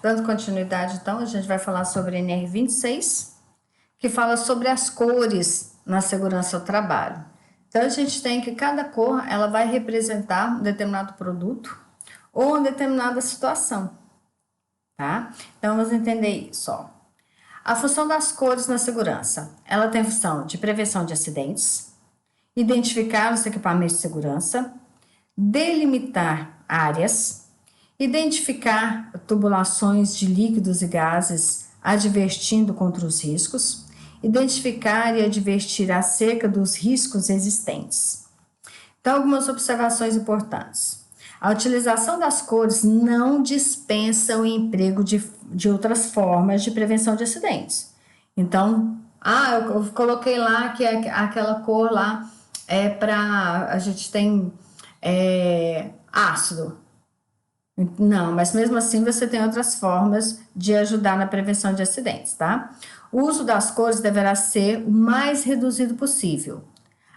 Dando continuidade, então, a gente vai falar sobre a NR26, que fala sobre as cores na segurança do trabalho. Então, a gente tem que cada cor ela vai representar um determinado produto ou uma determinada situação, tá? Então, vamos entender isso, ó. A função das cores na segurança, ela tem a função de prevenção de acidentes, identificar os equipamentos de segurança, delimitar áreas, identificar tubulações de líquidos e gases, advertindo contra os riscos, identificar e advertir acerca dos riscos existentes. Então, algumas observações importantes. A utilização das cores não dispensa o emprego de outras formas de prevenção de acidentes. Então, eu coloquei lá que aquela cor lá é para... A gente tem ácido. Não, mas mesmo assim você tem outras formas de ajudar na prevenção de acidentes, tá? O uso das cores deverá ser o mais reduzido possível,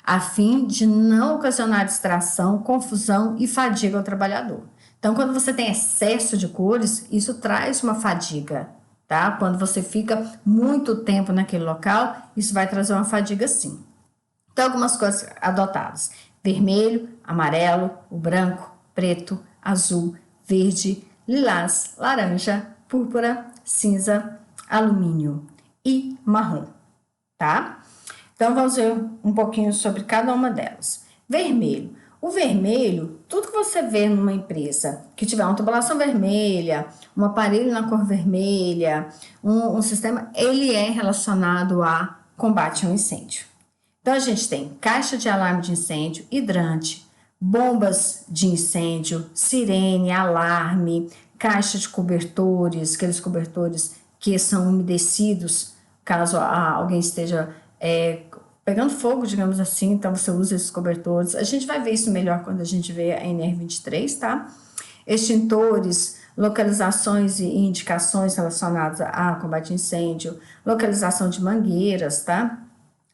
a fim de não ocasionar distração, confusão e fadiga ao trabalhador. Então, quando você tem excesso de cores, isso traz uma fadiga, tá? Quando você fica muito tempo naquele local, isso vai trazer uma fadiga sim. Então, algumas cores adotadas: vermelho, amarelo, o branco, preto, azul, verde, lilás, laranja, púrpura, cinza, alumínio e marrom, tá? Então, vamos ver um pouquinho sobre cada uma delas. Vermelho. O vermelho, tudo que você vê numa empresa que tiver uma tubulação vermelha, um aparelho na cor vermelha, um sistema, ele é relacionado a combate ao incêndio. Então, a gente tem caixa de alarme de incêndio, hidrante, bombas de incêndio, sirene, alarme, caixa de cobertores, aqueles cobertores que são umedecidos, caso alguém esteja pegando fogo, digamos assim, então você usa esses cobertores. A gente vai ver isso melhor quando a gente vê a NR23, tá? Extintores, localizações e indicações relacionadas a combate a incêndio, localização de mangueiras, tá?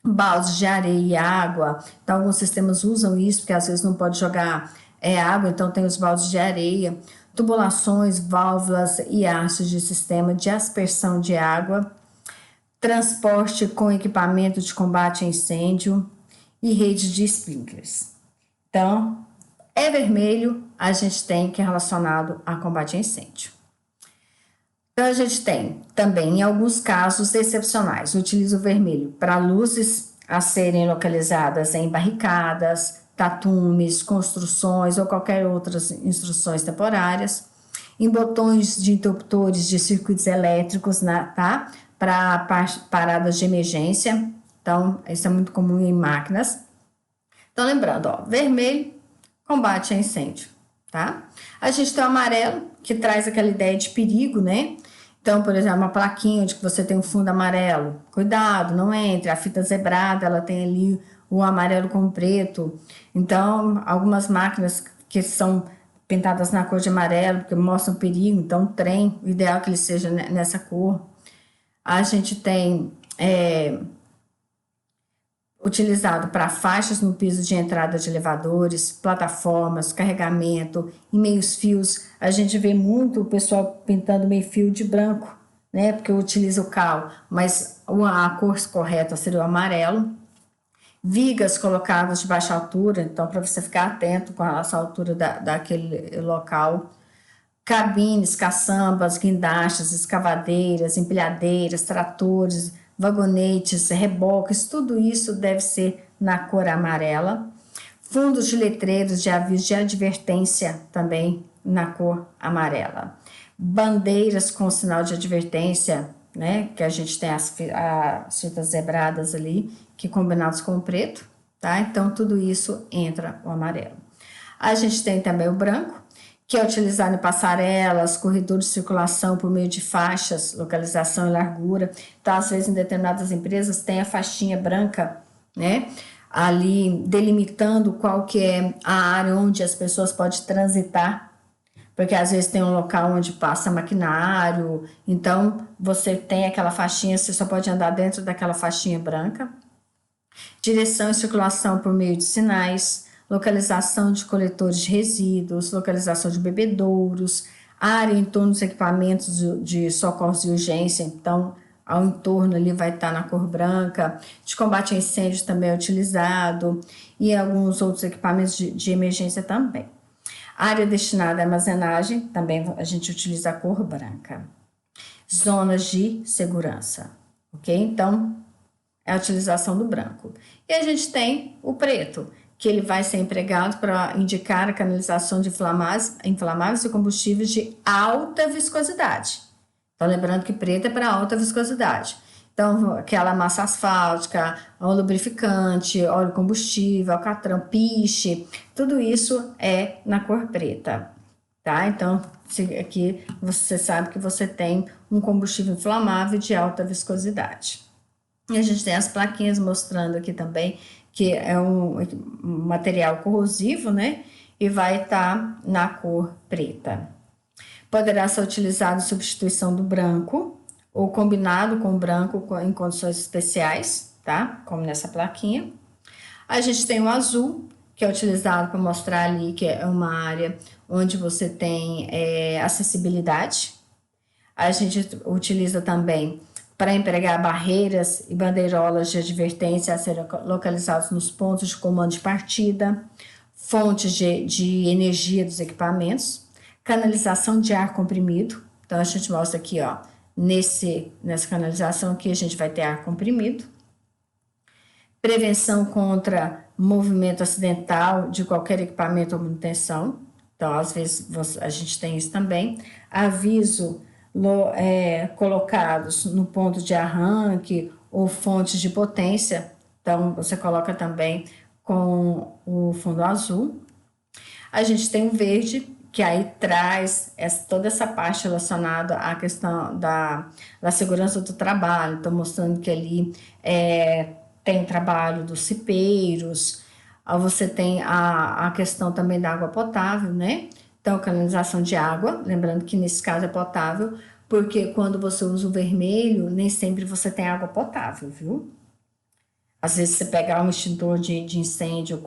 Baldes de areia e água. Então, alguns sistemas usam isso, porque às vezes não pode jogar água, então tem os baldes de areia, tubulações, válvulas e hastes de sistema de aspersão de água, transporte com equipamento de combate a incêndio e rede de sprinklers. Então, vermelho, a gente tem que é relacionado a combate a incêndio. Então, a gente tem também, em alguns casos excepcionais, utiliza o vermelho para luzes a serem localizadas em barricadas, tatumes, construções ou qualquer outras instruções temporárias, em botões de interruptores de circuitos elétricos, tá? Para paradas de emergência. Então, isso é muito comum em máquinas. Então, lembrando, vermelho, combate a incêndio, tá? A gente tem o amarelo, que traz aquela ideia de perigo, né? Então, por exemplo, uma plaquinha onde você tem um fundo amarelo, cuidado, não entre. A fita zebrada, ela tem ali o amarelo com o preto. Então, algumas máquinas que são pintadas na cor de amarelo, porque mostram perigo. Então, o trem, o ideal é que ele seja nessa cor. A gente tem utilizado para faixas no piso de entrada de elevadores, plataformas, carregamento e meios fios. A gente vê muito o pessoal pintando meio fio de branco, né? Porque utiliza o cal, mas a cor correta seria o amarelo. Vigas colocadas de baixa altura, então para você ficar atento com essa altura daquele local. Cabines, caçambas, guindastes, escavadeiras, empilhadeiras, tratores, vagonetes, reboques, tudo isso deve ser na cor amarela. Fundos de letreiros de aviso de advertência também na cor amarela. Bandeiras com sinal de advertência, né? Que a gente tem as fitas zebradas ali, que combinados com o preto, tá? Então, tudo isso entra o amarelo. A gente tem também o branco, que é utilizado em passarelas, corredores de circulação por meio de faixas, localização e largura. Então, às vezes, em determinadas empresas, tem a faixinha branca, né? Ali delimitando qual que é a área onde as pessoas podem transitar, porque às vezes tem um local onde passa maquinário, então você tem aquela faixinha, você só pode andar dentro daquela faixinha branca. Direção e circulação por meio de sinais, localização de coletores de resíduos, localização de bebedouros, A área em torno dos equipamentos de socorros e urgência, então, ao entorno ali vai estar na cor branca. De combate a incêndios também é utilizado. E alguns outros equipamentos de emergência também. A área destinada à armazenagem, também a gente utiliza a cor branca. Zonas de segurança, ok? Então, é a utilização do branco. E a gente tem o preto, que ele vai ser empregado para indicar a canalização de inflamáveis e combustíveis de alta viscosidade. Então, lembrando que preto é para alta viscosidade. Então, aquela massa asfáltica, o lubrificante, óleo combustível, alcatrão, piche, tudo isso é na cor preta, tá? Então, aqui você sabe que você tem um combustível inflamável de alta viscosidade. E a gente tem as plaquinhas mostrando aqui também que é um material corrosivo, né? E vai estar na cor preta. Poderá ser utilizado em substituição do branco ou combinado com o branco em condições especiais, tá? Como nessa plaquinha. A gente tem o azul, que é utilizado para mostrar ali que é uma área onde você tem acessibilidade. A gente utiliza também para empregar barreiras e bandeirolas de advertência a serem localizados nos pontos de comando de partida, fontes de energia dos equipamentos, canalização de ar comprimido. Então, a gente mostra aqui, ó, nessa canalização aqui, a gente vai ter ar comprimido. Prevenção contra movimento acidental de qualquer equipamento ou manutenção. Então, às vezes, a gente tem isso também. Aviso colocados no ponto de arranque ou fontes de potência. Então, você coloca também com o fundo azul. A gente tem o verde, que aí traz toda essa parte relacionada à questão da segurança do trabalho. Então, mostrando que ali tem o trabalho dos cipeiros, você tem a questão também da água potável, né? Então, canalização de água, lembrando que nesse caso é potável, porque quando você usa o vermelho, nem sempre você tem água potável, viu? Às vezes você pegar um extintor de incêndio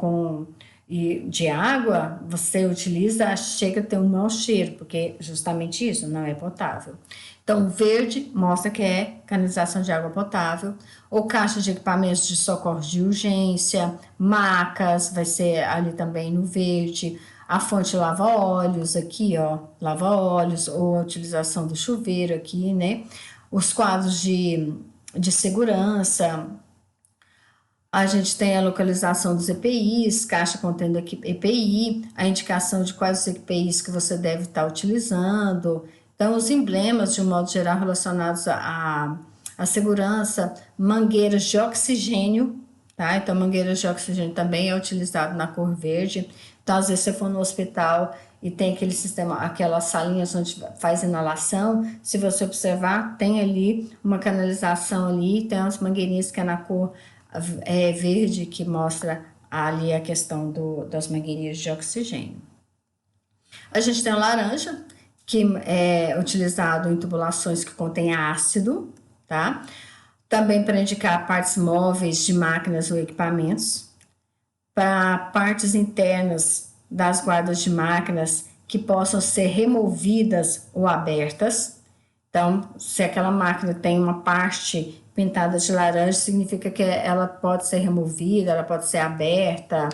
de água, você utiliza, chega a ter um mau cheiro, porque justamente isso, não é potável. Então, o verde mostra que é canalização de água potável, ou caixa de equipamentos de socorro de urgência, macas, vai ser ali também no verde, a fonte lava-óleos aqui, ó, lava-óleos, ou a utilização do chuveiro aqui, né? Os quadros de segurança. A gente tem a localização dos EPIs, caixa contendo EPI, a indicação de quais EPIs que você deve estar utilizando. Então, os emblemas, de um modo geral, relacionados à segurança, mangueiras de oxigênio, tá? Então, mangueiras de oxigênio também é utilizado na cor verde. Então, às vezes, você for no hospital e tem aquele sistema, aquelas salinhas onde faz inalação, se você observar, tem ali uma canalização ali, tem umas mangueirinhas que é na cor verde, que mostra ali a questão das mangueirinhas de oxigênio. A gente tem o laranja, que é utilizado em tubulações que contêm ácido, tá? Também para indicar partes móveis de máquinas ou equipamentos, para partes internas das guardas de máquinas que possam ser removidas ou abertas. Então, se aquela máquina tem uma parte pintada de laranja, significa que ela pode ser removida, ela pode ser aberta,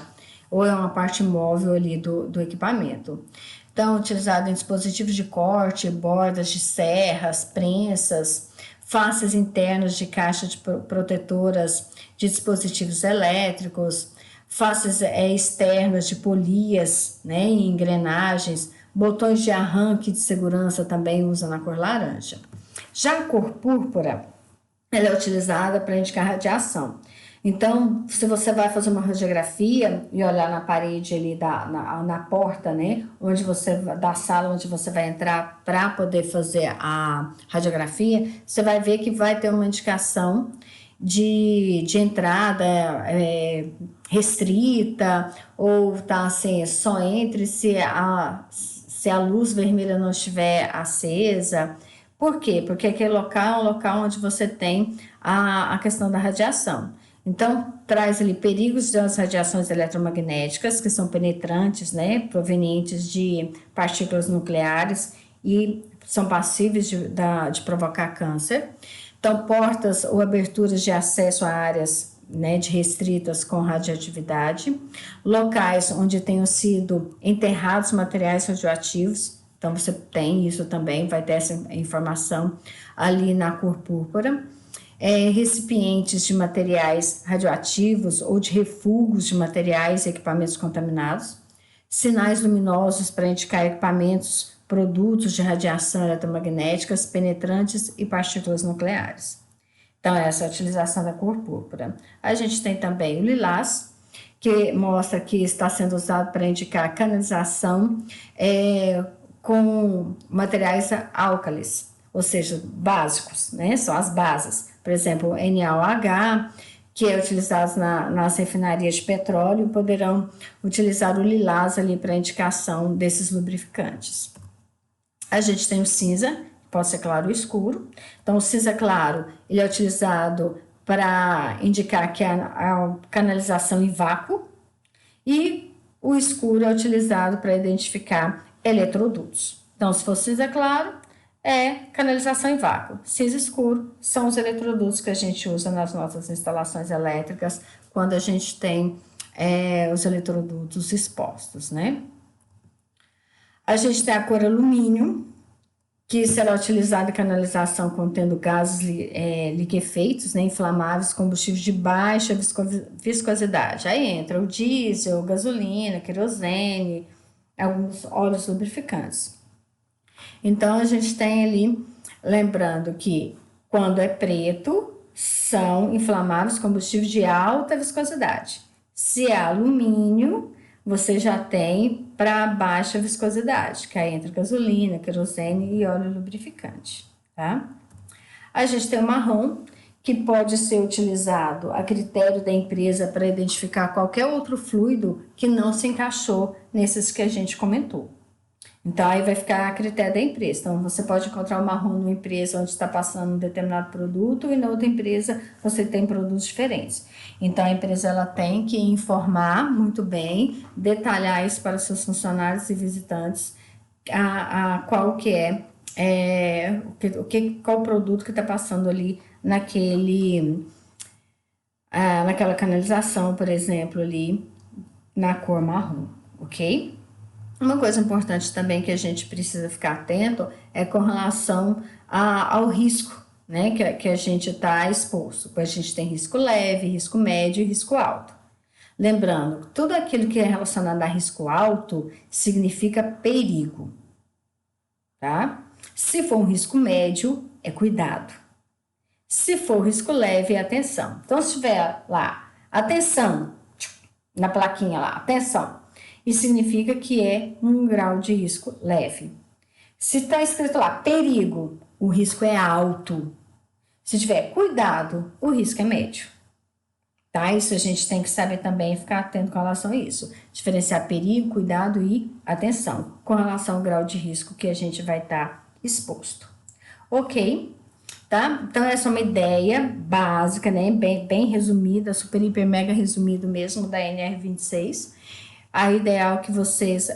ou é uma parte móvel ali do equipamento. Então, utilizado em dispositivos de corte, bordas de serras, prensas, faces internas de caixas de protetoras de dispositivos elétricos, faces externas de polias, né, e engrenagens, botões de arranque de segurança também usa na cor laranja. Já a cor púrpura, ela é utilizada para indicar radiação. Então, se você vai fazer uma radiografia e olhar na parede ali na porta, né, da sala onde você vai entrar para poder fazer a radiografia, você vai ver que vai ter uma indicação de entrada restrita, ou tá assim, só entre se a luz vermelha não estiver acesa. Por quê? Porque aquele local é um local onde você tem a questão da radiação. Então, traz ali perigos das radiações eletromagnéticas, que são penetrantes, né, provenientes de partículas nucleares e são passíveis de provocar câncer. Então, portas ou aberturas de acesso a áreas, né, de restritas com radioatividade, locais onde tenham sido enterrados materiais radioativos. Então, você tem isso também, vai ter essa informação ali na cor púrpura. Recipientes de materiais radioativos ou de refugos de materiais e equipamentos contaminados. Sinais luminosos para indicar equipamentos, produtos de radiação eletromagnéticas, penetrantes e partículas nucleares. Então, essa é a utilização da cor púrpura. A gente tem também o lilás, que mostra que está sendo usado para indicar canalização com materiais álcalis, ou seja, básicos, né? São as bases. Por exemplo, NaOH, que é utilizado nas refinarias de petróleo, poderão utilizar o lilás ali para indicação desses lubrificantes. A gente tem o cinza, pode ser claro ou escuro. Então, o cinza claro, ele é utilizado para indicar que é a canalização em vácuo, e o escuro é utilizado para identificar eletrodutos. Então, se for cinza claro, é canalização em vácuo. Cinza escuro são os eletrodutos que a gente usa nas nossas instalações elétricas quando a gente tem os eletrodutos expostos, né? A gente tem a cor alumínio, que será utilizada em canalização contendo gases liquefeitos, né, inflamáveis, combustíveis de baixa viscosidade. Aí entra o diesel, gasolina, querosene, alguns óleos lubrificantes. Então, a gente tem ali, lembrando que quando é preto, são inflamáveis combustíveis de alta viscosidade. Se é alumínio, você já tem para baixa viscosidade, que aí entra gasolina, querosene e óleo lubrificante, tá? A gente tem o marrom, que pode ser utilizado a critério da empresa para identificar qualquer outro fluido que não se encaixou nesses que a gente comentou. Então, aí vai ficar a critério da empresa. Então, você pode encontrar o marrom numa empresa onde está passando um determinado produto e na outra empresa você tem produtos diferentes. Então, a empresa ela tem que informar muito bem, detalhar isso para os seus funcionários e visitantes, qual que qual produto que está passando ali naquela canalização, por exemplo, ali na cor marrom, ok? Uma coisa importante também que a gente precisa ficar atento é com relação ao risco, né, que a gente está exposto. A gente tem risco leve, risco médio e risco alto. Lembrando, tudo aquilo que é relacionado a risco alto significa perigo, tá? Se for um risco médio, é cuidado. Se for risco leve, é atenção. Então, se tiver lá, atenção, na plaquinha lá, atenção, isso significa que é um grau de risco leve. Se está escrito lá, perigo, o risco é alto. Se tiver cuidado, o risco é médio. Tá? Isso a gente tem que saber também, ficar atento com relação a isso. Diferenciar perigo, cuidado e atenção, com relação ao grau de risco que a gente vai estar exposto. Ok? Tá? Então, essa é uma ideia básica, né? Bem resumida, super, hiper, mega resumido mesmo da NR26. A ideal é que vocês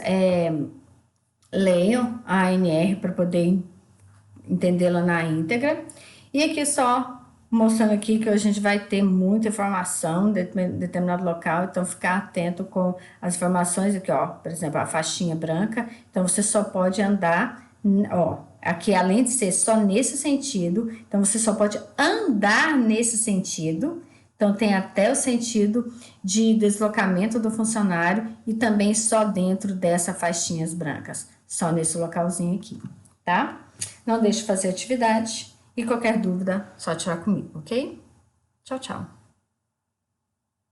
leiam a ANR para poder entendê-la na íntegra. E aqui só mostrando aqui que a gente vai ter muita informação de determinado local, então ficar atento com as informações aqui, ó, por exemplo, a faixinha branca. Então você só pode andar, ó, aqui além de ser só nesse sentido, então você só pode andar nesse sentido. Então, tem até o sentido de deslocamento do funcionário e também só dentro dessas faixinhas brancas, só nesse localzinho aqui, tá? Não deixe de fazer atividade e qualquer dúvida, só tirar comigo, ok? Tchau, tchau.